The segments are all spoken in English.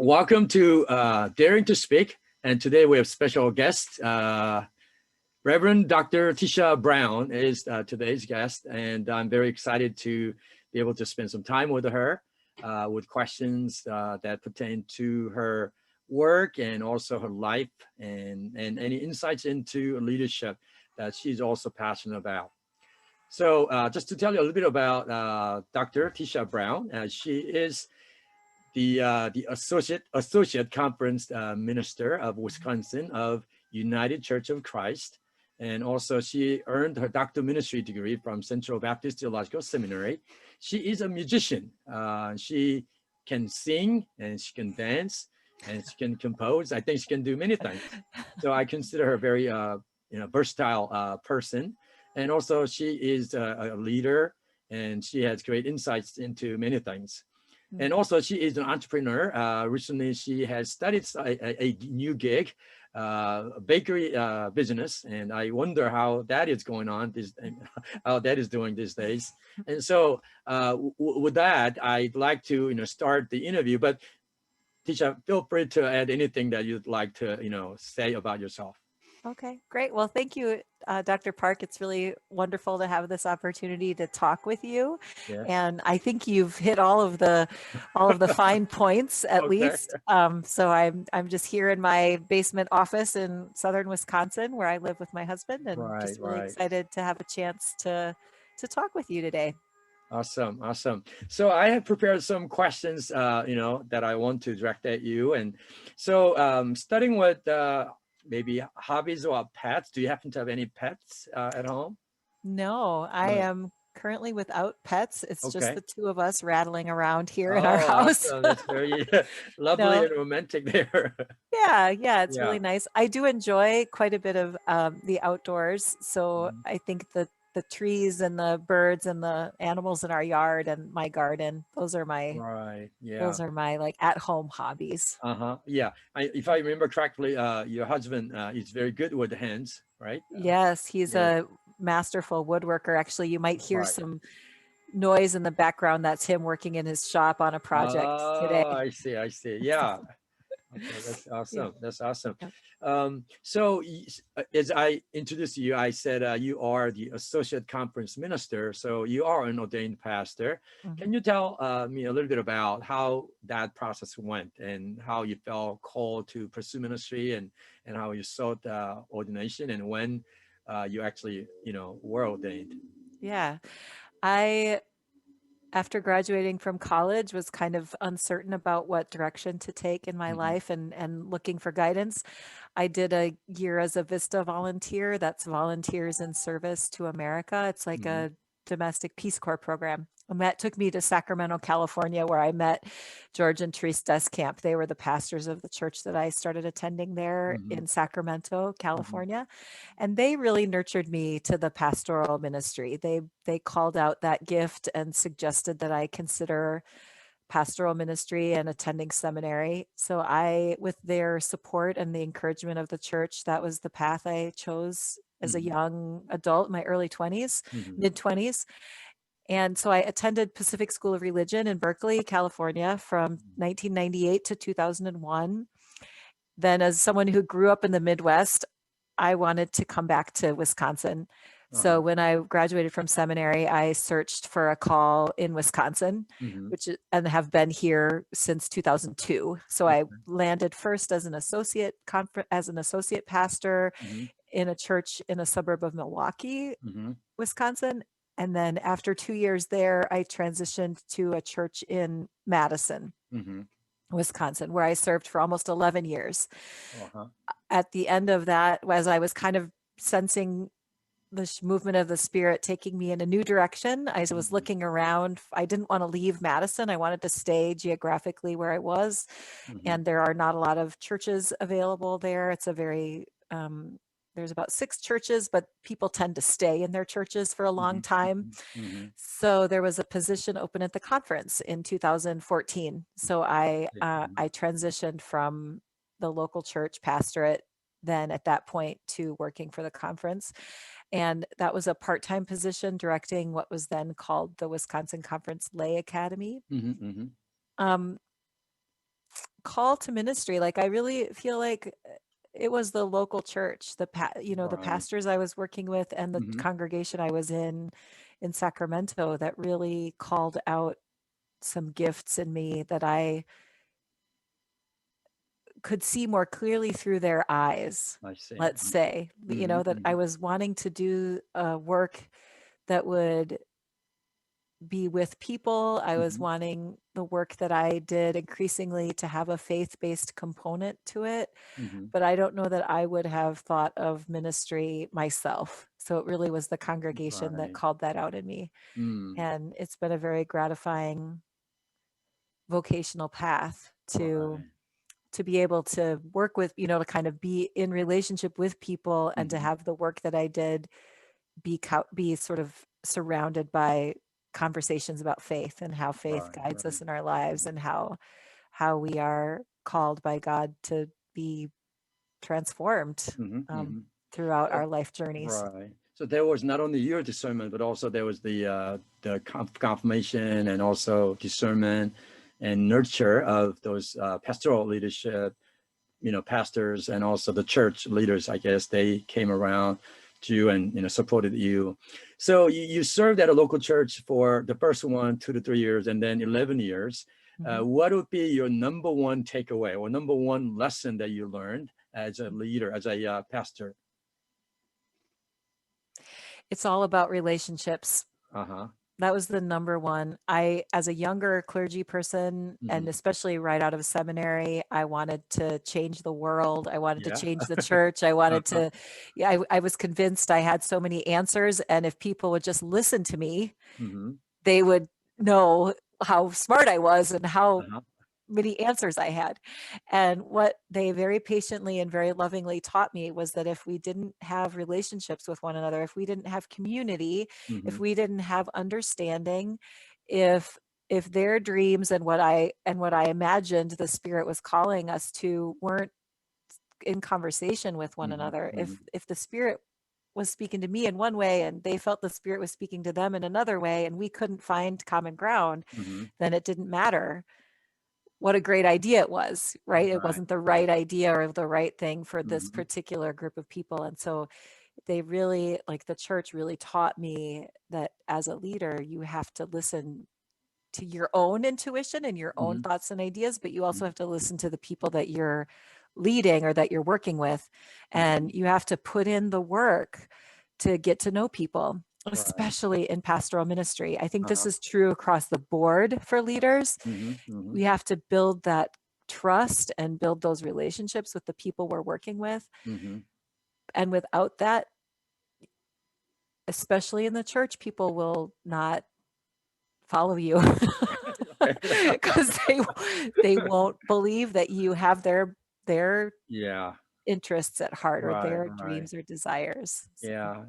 Welcome to Daring to Speak. And today we have special guest, Reverend Dr. Tisha Brown is today's guest. And I'm very excited to be able to spend some time with her with questions that pertain to her work and also her life and any insights into leadership that she's also passionate about. So just to tell you a little bit about Dr. Tisha Brown, she is the associate conference minister of Wisconsin of United Church of Christ, and also she earned her doctoral ministry degree from Central Baptist Theological Seminary. She is a musician. She can sing and she can dance and she can compose. I think she can do many things. So I consider her a very versatile person. And also she is a leader and she has great insights into many things. And also she is an entrepreneur. Recently she has started a new gig, bakery business. And I wonder how that is going on, how that is doing these days. And so with that, I'd like to start the interview, but Tisha, feel free to add anything that you'd like to say about yourself. Okay, great. Well, thank you, Dr. Park. It's really wonderful to have this opportunity to talk with you. Yes. And I think you've hit all of the fine points at least. So I'm just here in my basement office in southern Wisconsin where I live with my husband, and just really excited to have a chance to talk with you today. Awesome. So I have prepared some questions, that I want to direct at you. And so starting with maybe hobbies or pets. Do you happen to have any pets at home? No, I am currently without pets. It's just the two of us rattling around here in our house. Awesome. That's very lovely and romantic there. Yeah, it's really nice. I do enjoy quite a bit of the outdoors. So I think that the trees and the birds and the animals in our yard and my garden, those are my like at-home hobbies. Yeah. If I remember correctly, your husband is very good with the hands, right? Yes, he's a masterful woodworker. Actually, you might hear some noise in the background. That's him working in his shop on a project today. I see. Yeah. Okay, that's awesome. That's awesome. So as I introduced you, I said you are the associate conference minister. So you are an ordained pastor. Can you tell me a little bit about how that process went and how you felt called to pursue ministry and how you sought ordination and when you actually, were ordained? Yeah, after graduating from college, was kind of uncertain about what direction to take in my life and looking for guidance. I did a year as a VISTA volunteer. That's Volunteers in Service to America. It's like a domestic Peace Corps program. And that took me to Sacramento, California, where I met George and Therese Descamp. They were the pastors of the church that I started attending there in Sacramento, California. And they really nurtured me to the pastoral ministry. They called out that gift and suggested that I consider pastoral ministry and attending seminary. So with their support and the encouragement of the church, that was the path I chose as a young adult, my early 20s, mid 20s. And so I attended Pacific School of Religion in Berkeley, California from 1998 to 2001. Then as someone who grew up in the Midwest, I wanted to come back to Wisconsin. So when I graduated from seminary, I searched for a call in Wisconsin, and have been here since 2002. So I landed first as an associate pastor in a church in a suburb of Milwaukee, Wisconsin. And then after 2 years there, I transitioned to a church in Madison, Wisconsin, where I served for almost 11 years. At the end of that, as I was kind of sensing the movement of the Spirit taking me in a new direction, I was looking around. I didn't want to leave Madison. I wanted to stay geographically where I was. And there are not a lot of churches available there. It's a very there's about 6 churches, but people tend to stay in their churches for a long time. So there was a position open at the conference in 2014. So I transitioned from the local church pastorate then at that point to working for the conference. And that was a part-time position directing what was then called the Wisconsin Conference Lay Academy. call to ministry, like I really feel like it was the local church, the Right. pastors I was working with and the Mm-hmm. congregation I was in Sacramento that really called out some gifts in me that I could see more clearly through their eyes, I see. let's say, Mm-hmm. that I was wanting to do work that would be with people. I was Mm-hmm. wanting the work that I did increasingly to have a faith-based component to it, Mm-hmm. but I don't know that I would have thought of ministry myself. So it really was the congregation that Right. called that out in me. Mm. And it's been a very gratifying vocational path Right. to be able to work with, to kind of be in relationship with people and to Mm-hmm. have the work that I did be sort of surrounded by conversations about faith and how faith Right. guides Right. us in our lives and how we are called by God to be transformed Mm-hmm. um, Mm-hmm. throughout So, our life journeys. right. So there was not only your discernment, but also there was the confirmation and also discernment and nurture of those pastoral leadership, pastors and also the church leaders. I guess they came around to you and supported you. So you served at a local church for the first 1, 2 to 3 years, and then 11 years. Mhm. What would be your number one takeaway or number one lesson that you learned as a leader, as a pastor? It's all about relationships. Uh-huh. That was the number one. As a younger clergy person, Mm-hmm. and especially right out of seminary, I wanted to change the world. I wanted to Yeah. change the church. I wanted Uh-huh. to, yeah, I was convinced I had so many answers. And if people would just listen to me, Mm-hmm. they would know how smart I was and how Uh-huh. many answers I had. And what they very patiently and very lovingly taught me was that if we didn't have relationships with one another, if we didn't have community, Mm-hmm. if we didn't have understanding, if their dreams and what I imagined the Spirit was calling us to weren't in conversation with one Mm-hmm. another, Mm-hmm. if the Spirit was speaking to me in one way and they felt the Spirit was speaking to them in another way and we couldn't find common ground, Mm-hmm. then it didn't matter what a great idea it was, right? It Right. wasn't the right idea or the right thing for this Mm-hmm. particular group of people. And so they really, like the church really taught me that as a leader, you have to listen to your own intuition and your own Mm-hmm. thoughts and ideas, but you also Mm-hmm. have to listen to the people that you're leading or that you're working with. Mm-hmm. And you have to put in the work to get to know people, Right. especially in pastoral ministry. I think this Uh-huh. is true across the board for leaders. Mm-hmm. Mm-hmm. We have to build that trust and build those relationships with the people we're working with. Mm-hmm. And without that, especially in the church, people will not follow you because they won't believe that you have their Yeah. interests at heart or Right. their Right. dreams or desires. So, Yeah.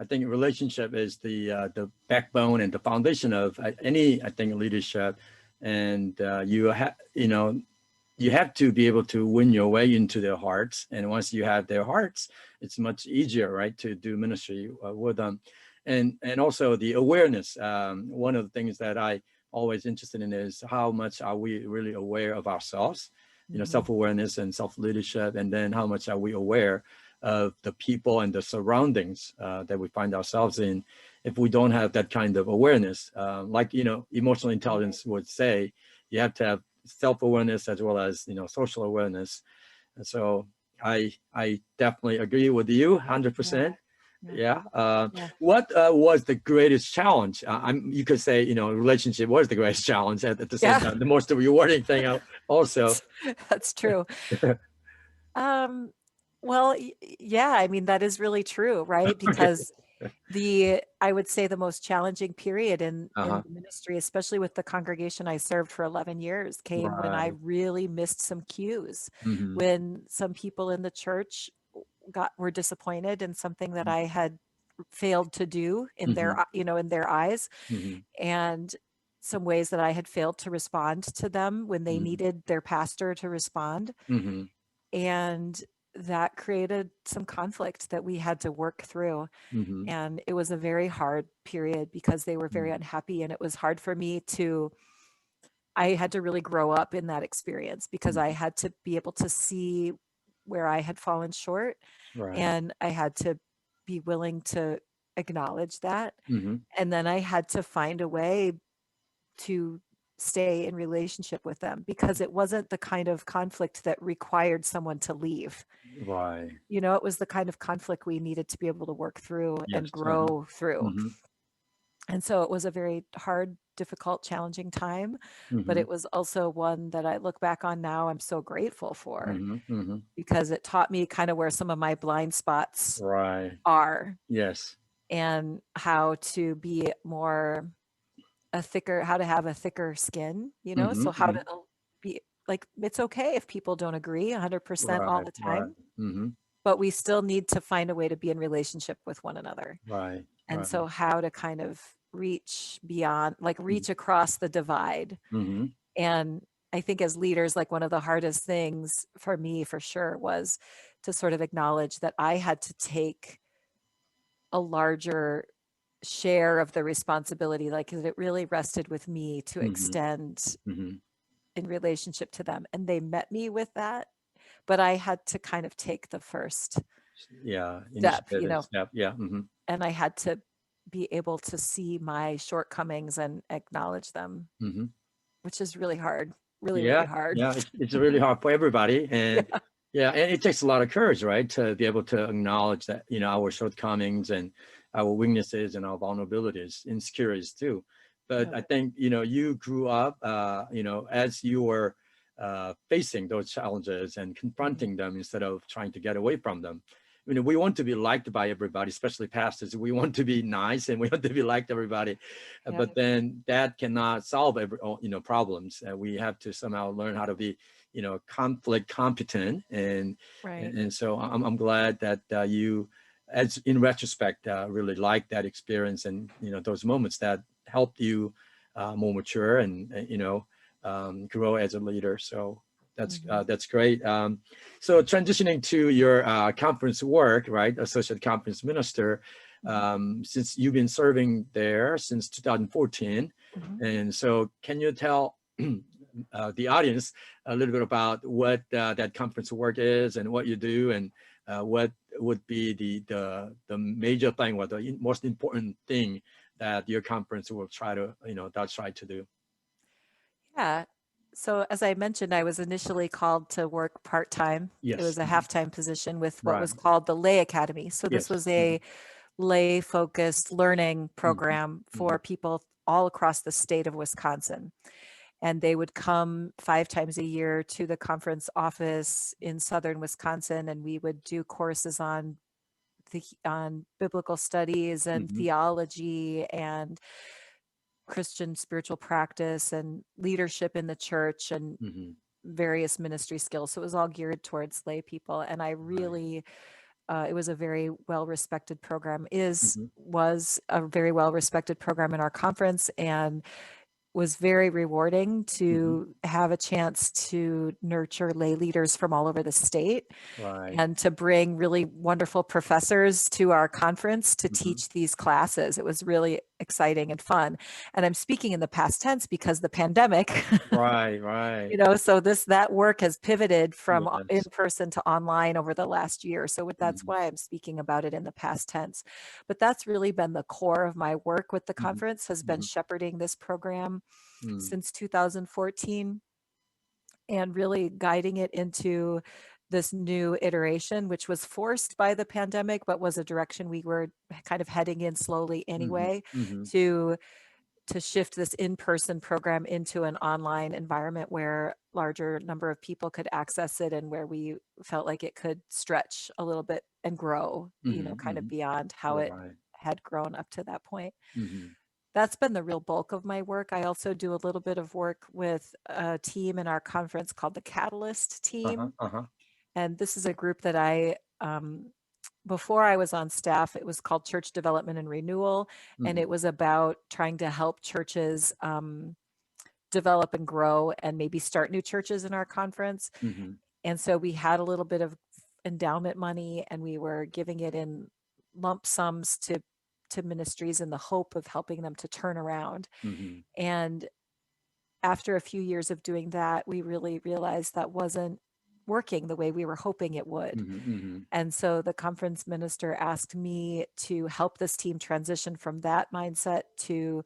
I think relationship is the backbone and the foundation of any, I think, leadership. And you have to be able to win your way into their hearts. And once you have their hearts, it's much easier, right, to do ministry with them. And also the awareness. One of the things that I always interested in is how much are we really aware of ourselves, mhm. self-awareness and self-leadership, and then how much are we aware of the people and the surroundings that we find ourselves in. If we don't have that kind of awareness, like emotional intelligence would say, you have to have self-awareness as well as social awareness. And so I definitely agree with you Yeah, 100%. yeah, Yeah. yeah. What was the greatest challenge? You could say relationship was the greatest challenge at the same Yeah, time. The most rewarding thing also. that's, that's true. Um, well, yeah, I mean, that is really true, right? Okay. Because I would say the most challenging period in Uh-huh. the ministry, especially with the congregation I served for 11 years, came when I Right. really missed some cues, Mm-hmm. when some people in the church were disappointed in something that I had failed to do in Mm-hmm. in their eyes, Mm-hmm. and some ways that I had failed to respond to them when they Mm-hmm. needed their pastor to respond. Mm-hmm. And that created some conflict that we had to work through. Mm-hmm. And it was a very hard period because they were very Mm-hmm. unhappy. And it was hard for me to I had to really grow up in that experience because I had to be able to see where I had fallen short, Right. and I had to be willing to acknowledge that. Mm-hmm. And then I had to find a way to stay in relationship with them because it wasn't the kind of conflict that required someone to leave. Right. It was the kind of conflict we needed to be able to work through Yes. and grow through. Mm-hmm. And so it was a very hard, difficult, challenging time, but Mm-hmm. it was also one that I look back on now, I'm so grateful for Mm-hmm. Mm-hmm. because it taught me kind of where some of my blind spots Right. are Yes. and how to be more how to have a thicker skin, Mm-hmm. so how Mm-hmm. to be like, it's okay if people don't agree 100% all Right. the Right. time, Mm-hmm. but we still need to find a way to be in relationship with one another. Right. And Right. so how to kind of reach beyond, like reach across the divide. Mm-hmm. And I think as leaders, like one of the hardest things for me for sure was to sort of acknowledge that I had to take a larger share of the responsibility, like that it really rested with me to Mm-hmm. extend Mm-hmm. in relationship to them. And they met me with that, but I had to kind of take the first Yeah. step, Initiative and step. Yeah. Mm-hmm. and I had to be able to see my shortcomings and acknowledge them, Mm-hmm. which is really hard, really, really Yeah. hard. Yeah. It's really hard for everybody. And Yeah. yeah, and it takes a lot of courage, right? To be able to acknowledge that, our shortcomings and our weaknesses and our vulnerabilities, insecurities too. But Yeah. I think, you grew up, as you were facing those challenges and Mhm. confronting them instead of trying to get away from them. We want to be liked by everybody, especially pastors. We want to be nice and we want to be liked everybody, Yeah. but then that cannot solve problems. We have to somehow learn how to be, conflict competent, and Right. and so I'm glad that you, as in retrospect, really like that experience and those moments that helped you more mature and grow as a leader. So Mhm. that's great. So transitioning to your conference work, right, associate conference minister, Mhm. since you've been serving there since 2014, Mhm. and so can you tell the audience a little bit about what that conference work is and what you do, and what would be the major thing, or the most important thing that your conference will try to do? Yeah. So as I mentioned, I was initially called to work part-time. It Yes. was a half-time position with what Right. was called the Lay Academy. So this Yes. was a lay-focused learning Mhm. program Mhm. for people all across the state of Wisconsin. And they would come 5 times a year to the conference office in southern Wisconsin, and we would do courses on biblical studies and Mhm. theology and Christian spiritual practice and leadership in the church and Mhm. various ministry skills. So it was all geared towards lay people. And I Right. really, it was a very well respected program, is, Mhm. was a very well respected program in our conference, and was very rewarding Mhm. to have a chance to nurture lay leaders from all over the state Right. and to bring really wonderful professors to our conference to Mhm. teach these classes. It was really exciting and fun. And I'm speaking in the past tense because the pandemic, Right. Right. so that work has pivoted from in Yes. person to online over the last year. So that's Mhm. why I'm speaking about it in the past tense. But that's really been the core of my work with the Mhm. conference, has been Mhm. shepherding this program Mm. since 2014 and really guiding it into this new iteration, which was forced by the pandemic, but was a direction we were kind of heading in slowly Mhm. anyway, Mhm. to shift this in-person program into an online environment where larger number of people could access it and where we felt like it could stretch a little bit and grow, Mhm. kind of Mhm. beyond how it Right. had grown up to that point. Mhm. That's been the real bulk of my work. I also do a little bit of work with a team in our conference called the Catalyst Uh-huh. team. Uh-huh. And this is a group that before I was on staff, it was called Church Development and Renewal. And Mhm. it was about trying to help churches develop and grow and maybe start new churches in our conference. Mhm. And so we had a little bit of endowment money and we were giving it in lump sums to ministries in the hope of helping them to turn around. Mhm. And after a few years of doing that, we really realized that wasn't working the way we were hoping it would. And so the conference minister asked me to help this team transition from that mindset to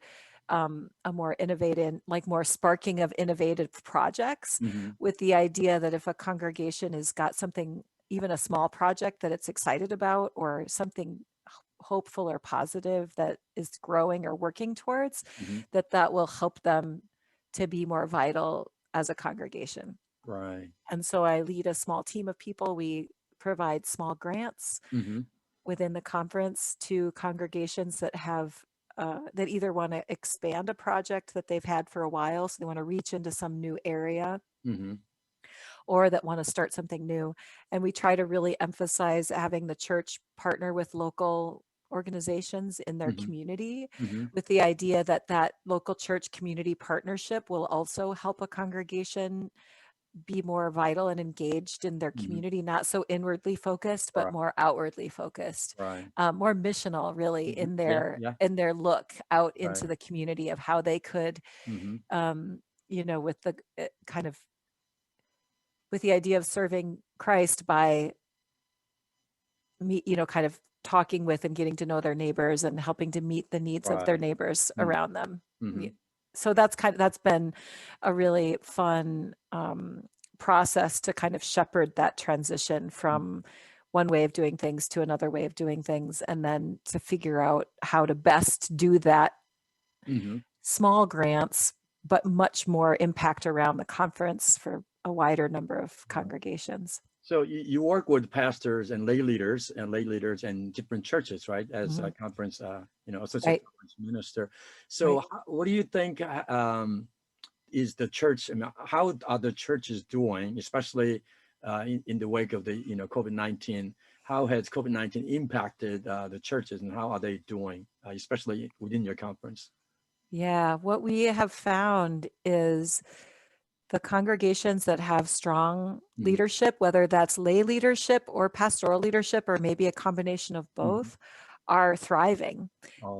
a more innovative, like more sparking of innovative projects, with the idea that if a congregation has got something, even a small project that it's excited about, or something hopeful or positive that is growing or working towards, that will help them to be more vital as a congregation. Right. And so I lead a small team of people. We provide small grants within the conference to congregations that have that either want to expand a project that they've had for a while, so they want to reach into some new area, or that want to start something new. And we try to really emphasize having the church partner with local organizations in their community, with the idea that that local church community partnership will also help a congregation be more vital and engaged in their community, not so inwardly focused, but more outwardly focused, Right. more missional, really, in Yeah. their look out into the community of how they could, with the kind of, with the idea of serving Christ by kind of talking with and getting to know their neighbors and helping to meet the needs of their neighbors around them. So that's been a really fun process to kind of shepherd that transition from one way of doing things to another way of doing things, and then to figure out how to best do that. Small grants, but much more impact around the conference for a wider number of congregations. So you work with pastors and lay leaders in different churches, right? As a conference, associate conference minister. So what do you think is the church? I mean, how are the churches doing, especially in the wake of the COVID-19? How has COVID-19 impacted the churches, and how are they doing, especially within your conference? Yeah, what we have found is the congregations that have strong leadership, whether that's lay leadership or pastoral leadership, or maybe a combination of both, are thriving.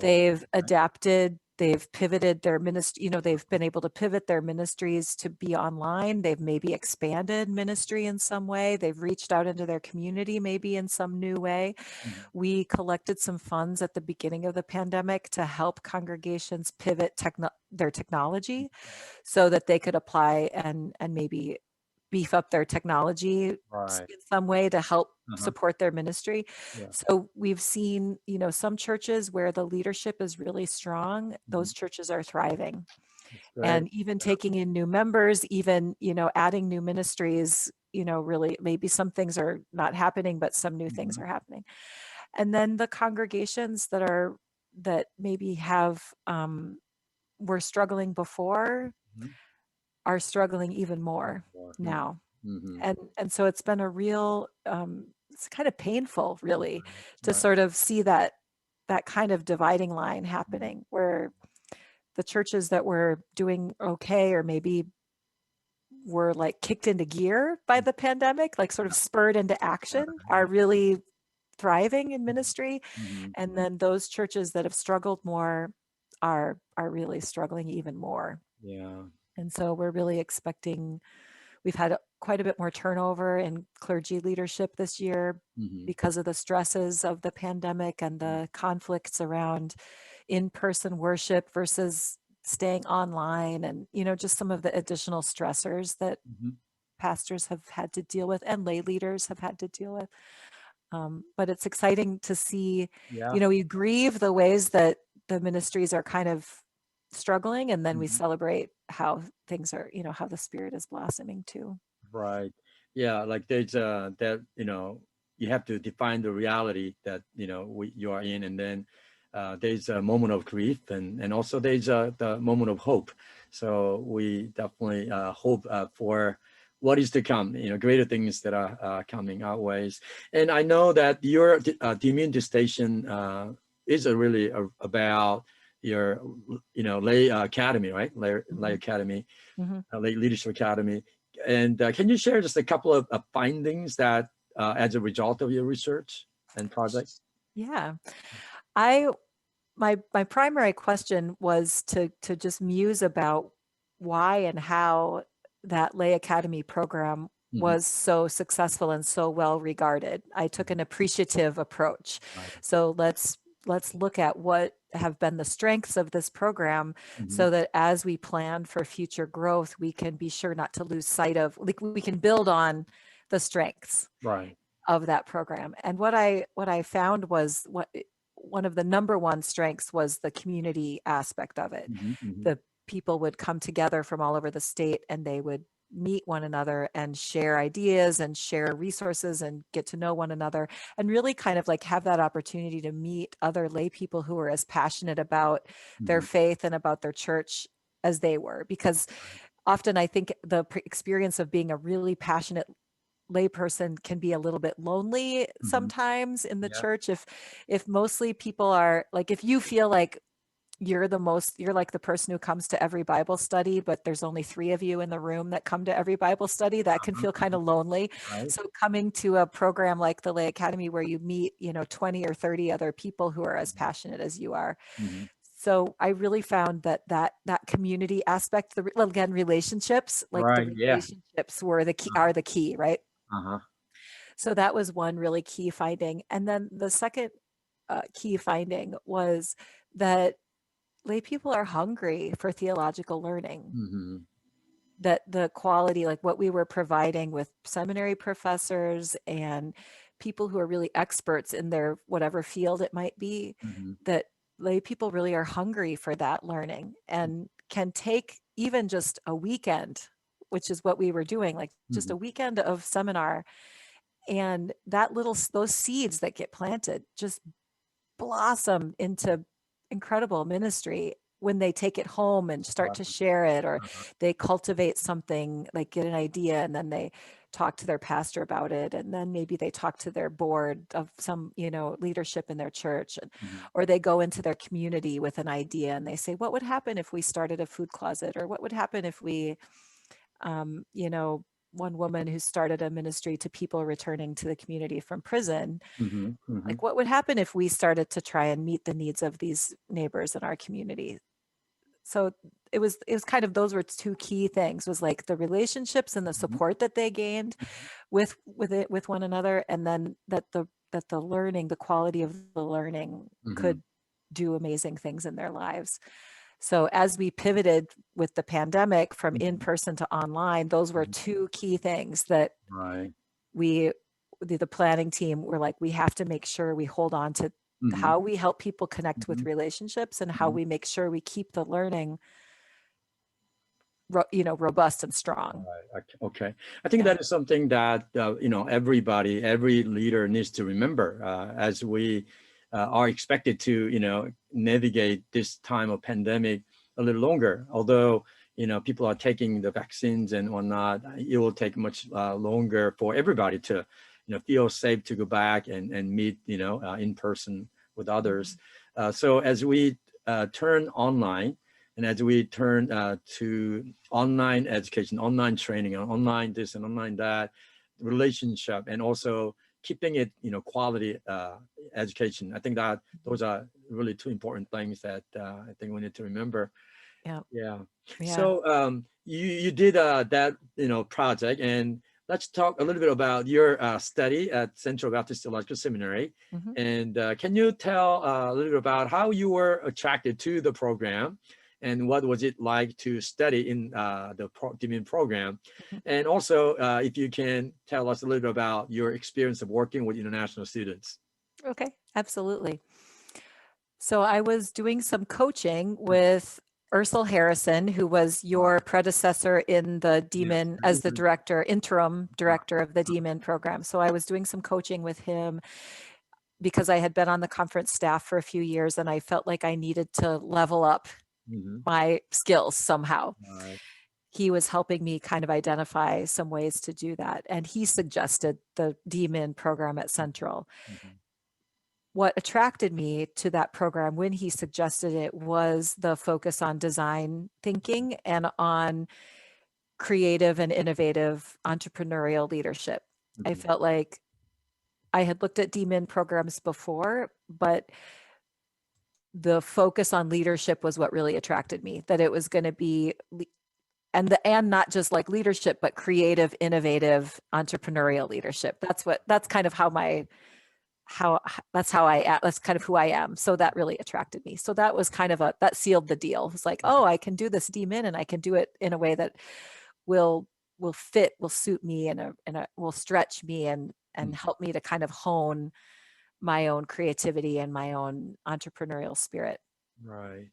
They've adapted, they've pivoted their ministry, they've been able to pivot their ministries to be online. They've maybe expanded ministry in some way. They've reached out into their community, maybe in some new way. We collected some funds at the beginning of the pandemic to help congregations pivot their technology so that they could apply and maybe beef up their technology in some way to help support their ministry. So we've seen, some churches where the leadership is really strong, those churches are thriving. And even taking in new members, even, adding new ministries, really maybe some things are not happening, but some new things are happening. And then the congregations that maybe were struggling before are struggling even more now. And so it's been a real, it's kind of painful, really, to sort of see that kind of dividing line happening, where the churches that were doing okay, or maybe were like kicked into gear by the pandemic, like sort of spurred into action, are really thriving in ministry. And then those churches that have struggled more are really struggling even more. And so we're really expecting, we've had quite a bit more turnover in clergy leadership this year because of the stresses of the pandemic and the conflicts around in-person worship versus staying online, and, just some of the additional stressors that pastors have had to deal with and lay leaders have had to deal with. But it's exciting to see, we grieve the ways that the ministries are kind of struggling, and then we celebrate how things are, how the Spirit is blossoming too. Right. Yeah. Like there's that, you have to define the reality that, you are in. And then there's a moment of grief, and also there's the moment of hope. So we definitely hope for what is to come, greater things that are coming our ways. And I know that your DMin Dissertation is really about your, lay academy, right? Lay academy, lay leadership academy. And can you share just a couple of findings that as a result of your research and project? Yeah, my primary question was to just muse about why and how that lay academy program was so successful and so well regarded. I took an appreciative approach. Right. So let's look at what have been the strengths of this program so that as we plan for future growth, we can be sure not to lose sight of, like, we can build on the strengths Right. of that program. And what I found was one of the number one strengths was the community aspect of it. The people would come together from all over the state and they would meet one another and share ideas and share resources and get to know one another and really kind of like have that opportunity to meet other lay people who are as passionate about their faith and about their church as they were. Because often I think the experience of being a really passionate layperson can be a little bit lonely sometimes in the church. If mostly people are like, if you feel like you're like the person who comes to every Bible study, but there's only 3 of you in the room that come to every Bible study, that can feel kind of lonely. Right. So coming to a program like the Lay Academy where you meet, 20 or 30 other people who are as passionate as you are. So I really found that community aspect, again, relationships, like the Right. Yeah. relationships are the key, right? Uh-huh. So that was one really key finding. And then the second key finding was that lay people are hungry for theological learning. That the quality, like what we were providing with seminary professors and people who are really experts in their whatever field it might be, that lay people really are hungry for that learning and can take even just a weekend, which is what we were doing, like just a weekend of seminar. And those seeds that get planted just blossom into incredible ministry when they take it home and start to share it, or they cultivate something, like get an idea and then they talk to their pastor about it, and then maybe they talk to their board of some leadership in their church, or they go into their community with an idea and they say, what would happen if we started a food closet, or what would happen if we one woman who started a ministry to people returning to the community from prison. Like, what would happen if we started to try and meet the needs of these neighbors in our community? So it was kind of, those were 2 key things, was like the relationships and the support that they gained with one another, and then that the learning, the quality of the learning could do amazing things in their lives. So as we pivoted with the pandemic from in person to online, those were 2 key things that the planning team were like, we have to make sure we hold on to how we help people connect with relationships and how we make sure we keep the learning robust and strong. Right. Okay. I think that is something that, everybody, every leader needs to remember as we are expected to, navigate this time of pandemic a little longer. Although, people are taking the vaccines and whatnot, it will take much longer for everybody to, feel safe to go back and meet, in person with others. So as we turn online, and as we turn to online education, online training, and online this and online that, relationship, and also keeping it, quality education. I think that those are really 2 important things that I think we need to remember. Yeah. So you did that, project, and let's talk a little bit about your study at Central Baptist Theological Seminary. And can you tell a little bit about how you were attracted to the program, and what was it like to study in the DMin program? And also, if you can tell us a little bit about your experience of working with international students. Okay, absolutely. So I was doing some coaching with Ursel Harrison, who was your predecessor in the DMin as the interim director of the DMin program. So I was doing some coaching with him because I had been on the conference staff for a few years and I felt like I needed to level up my skills somehow. He was helping me kind of identify some ways to do that. And he suggested the DMin program at Central. What attracted me to that program when he suggested it was the focus on design thinking and on creative and innovative entrepreneurial leadership. I felt like I had looked at DMin programs before, but the focus on leadership was what really attracted me, that it was going to be and not just like leadership, but creative, innovative, entrepreneurial leadership. That's kind of that's kind of who I am. So that really attracted me. So that was kind of that sealed the deal. It was like, oh, I can do this DMin, and I can do it in a way that will suit me, and will stretch me and help me to kind of hone my own creativity and my own entrepreneurial spirit. Right.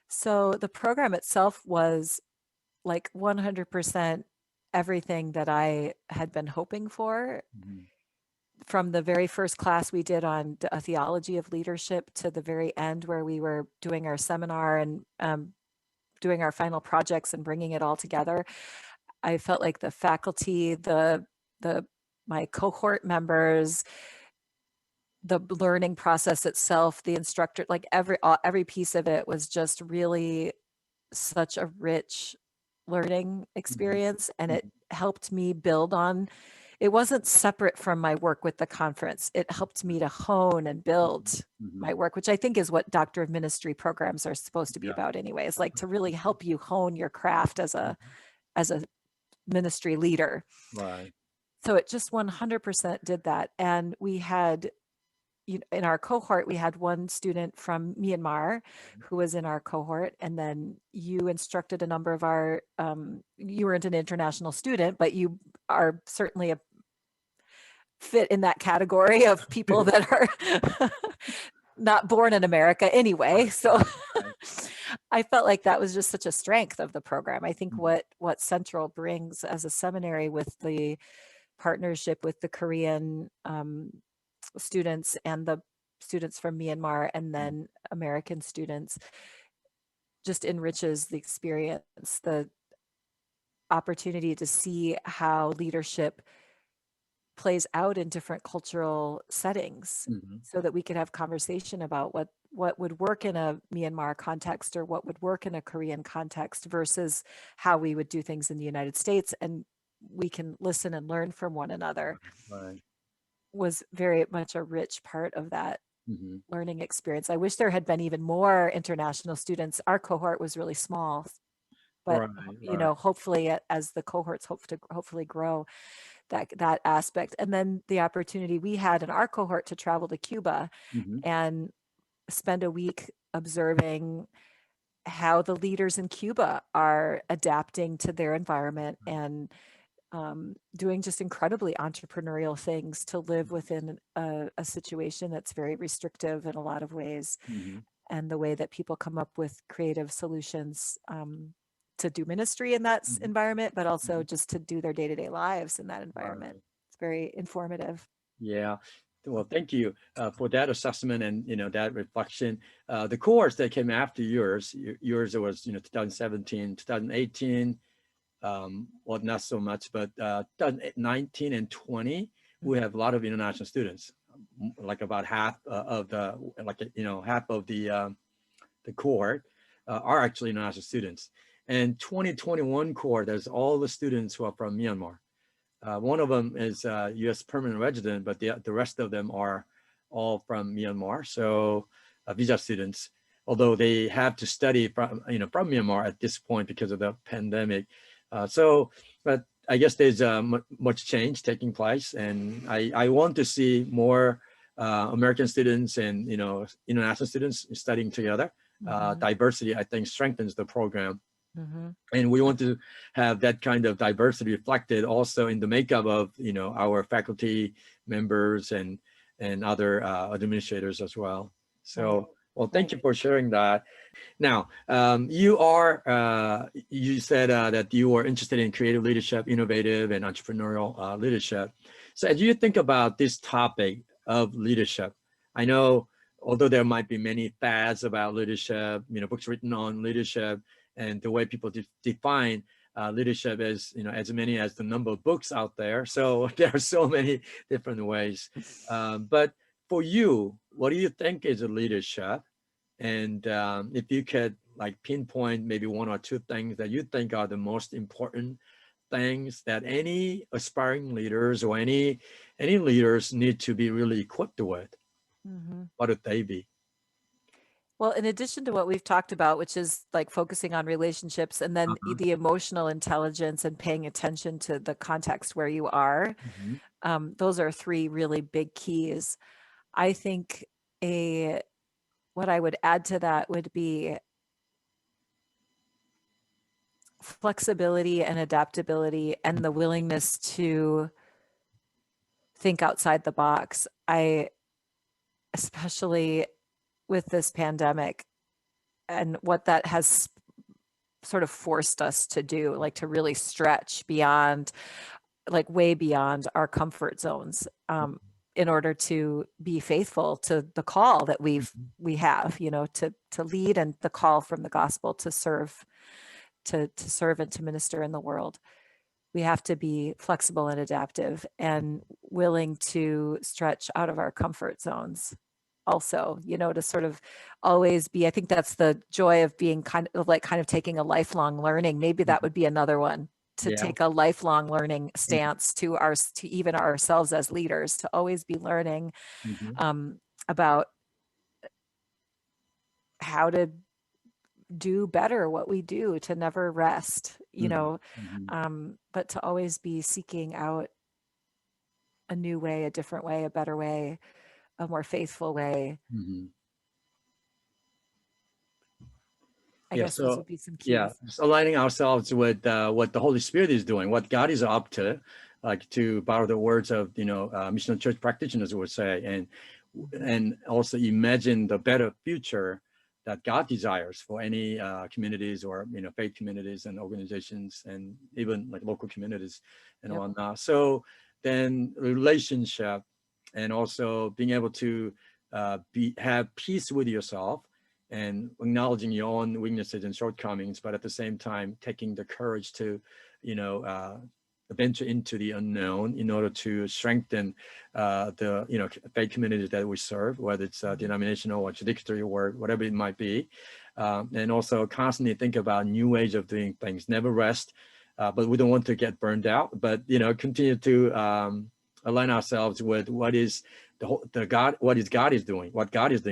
So the program itself was like 100% everything that I had been hoping for. From the very first class we did on a theology of leadership to the very end where we were doing our seminar and doing our final projects and bringing it all together, I felt like the faculty, my cohort members, the learning process itself, the instructor, like every piece of it was just really such a rich learning experience, and it helped me build on. It wasn't separate from my work with the conference. It helped me to hone and build my work, which I think is what Doctor of Ministry programs are supposed to be about anyway. It's like to really help you hone your craft as a ministry leader. Right. So it just 100% did that. And we had, in our cohort, we had one student from Myanmar who was in our cohort. And then you instructed a number of our, you weren't an international student, but you are certainly a fit in that category of people that are not born in America anyway. So I felt like that was just such a strength of the program. I think what Central brings as a seminary with the partnership with the Korean students and the students from Myanmar and then American students just enriches the experience, the opportunity to see how leadership plays out in different cultural settings so that we could have conversation about what would work in a Myanmar context or what would work in a Korean context versus how we would do things in the United States. And we can listen and learn from one another. Right. Was very much a rich part of that learning experience. I wish there had been even more international students. Our cohort was really small, but hopefully as the cohorts hopefully grow, that aspect. And then the opportunity we had in our cohort to travel to Cuba and spend a week observing how the leaders in Cuba are adapting to their environment and doing just incredibly entrepreneurial things to live within a situation that's very restrictive in a lot of ways. And the way that people come up with creative solutions to do ministry in that environment, but also just to do their day-to-day lives in that environment. It's very informative. Yeah. Well, thank you for that assessment and that reflection. The course that came after yours was 2017, 2018. Well, not so much, but 2019 and 20, we have a lot of international students, like about half of the cohort are actually international students. And 2021 cohort, there's all the students who are from Myanmar. One of them is a U.S. permanent resident, but the rest of them are all from Myanmar. So visa students, although they have to study from Myanmar at this point because of the pandemic. But I guess there's much change taking place, and I want to see more American students and international students studying together. Diversity, I think, strengthens the program. And we want to have that kind of diversity reflected also in the makeup of our faculty members and other administrators as well. So, well, thank you for sharing that. Now, you said that you are interested in creative leadership, innovative and entrepreneurial leadership. So as you think about this topic of leadership, I know although there might be many fads about leadership, books written on leadership, and the way people define leadership as as many as the number of books out there. So there are so many different ways. But for you, what do you think is a leadership? And if you could pinpoint maybe one or two things that you think are the most important things that any aspiring leaders or any leaders need to be really equipped with, what would they be? Well, in addition to what we've talked about, which is like focusing on relationships and then Uh-huh. the emotional intelligence and paying attention to the context where you are, those are three really big keys. I think what I would add to that would be flexibility and adaptability and the willingness to think outside the box. Especially with this pandemic and what that has sort of forced us to do, like to really stretch beyond, like way beyond our comfort zones, in order to be faithful to the call that we have, to lead, and the call from the gospel to serve, to serve and to minister in the world. We have to be flexible and adaptive and willing to stretch out of our comfort zones also, to sort of always be, I think that's the joy of being kind of taking a lifelong learning. Maybe that would be another one, to Yeah. take a lifelong learning stance to even ourselves as leaders, to always be learning about how to do better what we do, to never rest, but to always be seeking out a new way, a different way, a better way, a more faithful way. I guess those would be some keys. Yeah, just aligning ourselves with what the Holy Spirit is doing, what God is up to, like to borrow the words of missional church practitioners would say, and also imagine the better future that God desires for any communities, or faith communities and organizations, and even like local communities and whatnot. So then relationship, and also being able to have peace with yourself, and acknowledging your own weaknesses and shortcomings, but at the same time taking the courage to, venture into the unknown in order to strengthen the faith communities that we serve, whether it's denominational or traditionary or whatever it might be, and also constantly think about new ways of doing things. Never rest, but we don't want to get burned out. But continue to align ourselves with what God is doing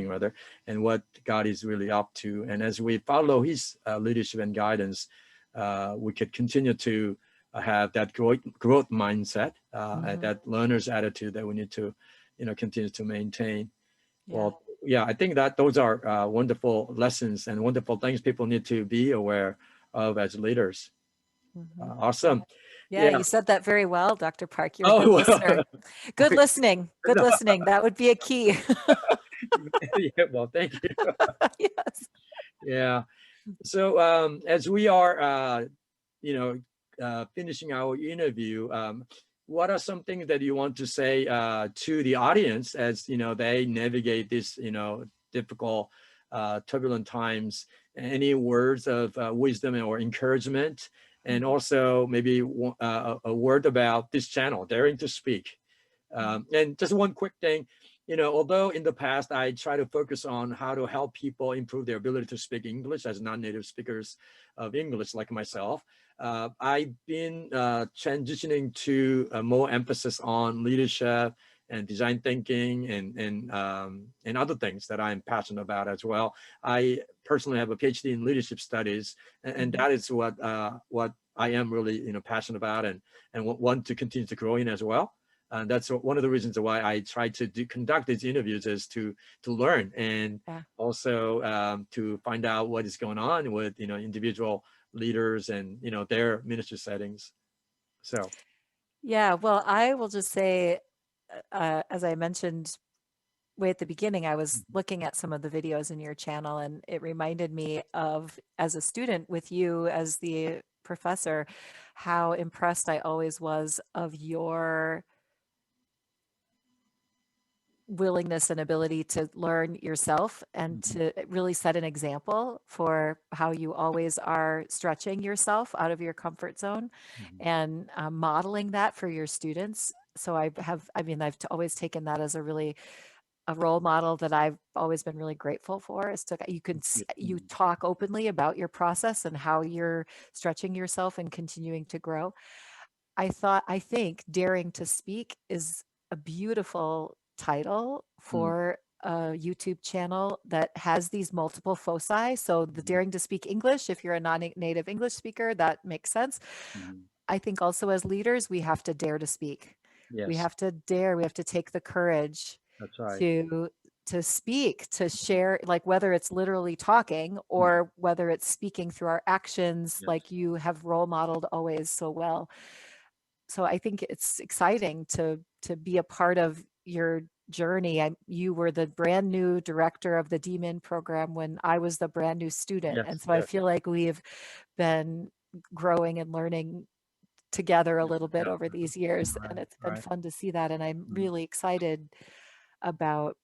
rather, and what God is really up to. And as we follow His leadership and guidance, we could continue to have that growth mindset, and that learner's attitude that we need to, continue to maintain. Well, yeah, I think that those are wonderful lessons and wonderful things people need to be aware of as leaders. Awesome. Yeah, you said that very well, Dr. Park. You're a good listener. Good listening. Good listening. That would be a key. Yeah, well, thank you. Yes. Yeah. So as we are, finishing our interview, what are some things that you want to say to the audience as they navigate this difficult, turbulent times? Any words of wisdom or encouragement? And also maybe a word about this channel, Daring to Speak. And just one quick thing, although in the past I try to focus on how to help people improve their ability to speak English as non-native speakers of English like myself, I've been transitioning to more emphasis on leadership and design thinking and other things that I'm passionate about as well. I personally have a PhD in leadership studies, and that is what I am really passionate about and want to continue to grow in as well. And that's one of the reasons why I try to conduct these interviews, is to learn, and also to find out what is going on with individual leaders and their ministry settings. So yeah, well, I will just say, as I mentioned way at the beginning, I was looking at some of the videos in your channel, and it reminded me of, as a student with you as the professor, how impressed I always was of your willingness and ability to learn yourself, and to really set an example for how you always are stretching yourself out of your comfort zone and modeling that for your students. So I've always taken that as a role model that I've always been really grateful for, is you talk openly about your process and how you're stretching yourself and continuing to grow. I think Daring to Speak is a beautiful title for a YouTube channel that has these multiple foci. So the daring to speak English, if you're a non-native English speaker, that makes sense. Mhm. I think also as leaders, we have to dare to speak. We Yes, have to dare, we have to take the courage that's right. to speak, to share, like whether it's literally talking or whether it's speaking through our actions, Yes. like you have role modeled always so well. So I think it's exciting to be a part of your journey. You were the brand new director of the DMin program when I was the brand new student. And Yes, so I yes. feel like we've been growing and learning together a little bit Yeah, over these years, right, and it's been right. fun to see that. And I'm Mhm. really excited about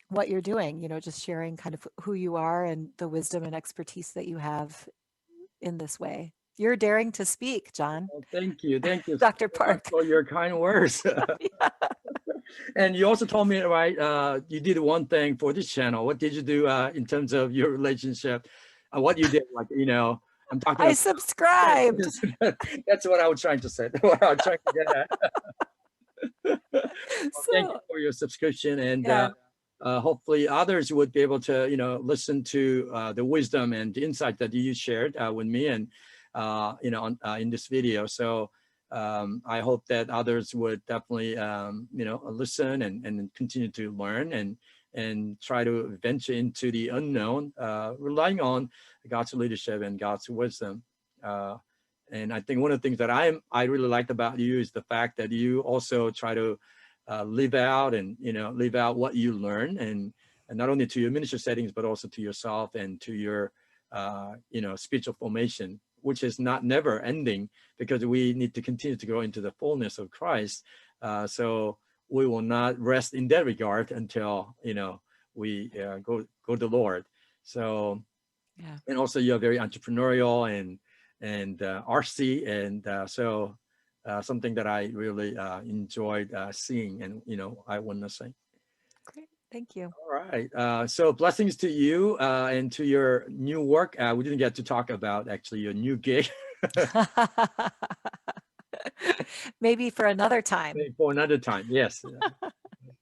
what you're doing, just sharing kind of who you are and the wisdom and expertise that you have in this way. You're daring to speak, John. Well, thank you. Thank you Dr. so much Park. for your kind words. Yeah. And you also told me, right, you did one thing for this channel. What did you do in terms of your relationship? What you did, like, I'm talking I about. subscribed. That's what I was trying to say. What I was trying to get at. Well, thank you So, for your subscription, and yeah, hopefully others would be able to, listen to the wisdom and the insight that you shared with me, and in this video. So I hope that others would definitely, listen and continue to learn and try to venture into the unknown, relying on God's leadership and God's wisdom. And I think one of the things that I really liked about you is the fact that you also try to live out what you learn, and not only to your ministry settings, but also to yourself and to your spiritual formation, which is not never ending, because we need to continue to grow into the fullness of Christ. So we will not rest in that regard until we go to the Lord. So, yeah. and also you're very entrepreneurial and artsy, and so something that I really enjoyed seeing, and I want to say. Great. Thank you. All right. So blessings to you and to your new work. We didn't get to talk about actually your new gig. Maybe for another time. For another time. Yes.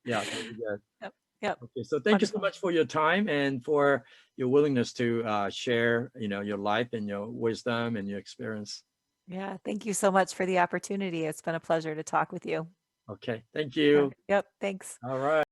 Yeah. Very good. Yep. Yep. Okay. So thank you so Wonderful. much for your time and for your willingness to share, your life and your wisdom and your experience. Yeah. Thank you so much for the opportunity. It's been a pleasure to talk with you. Okay. Thank you. Yep. Thanks. All right.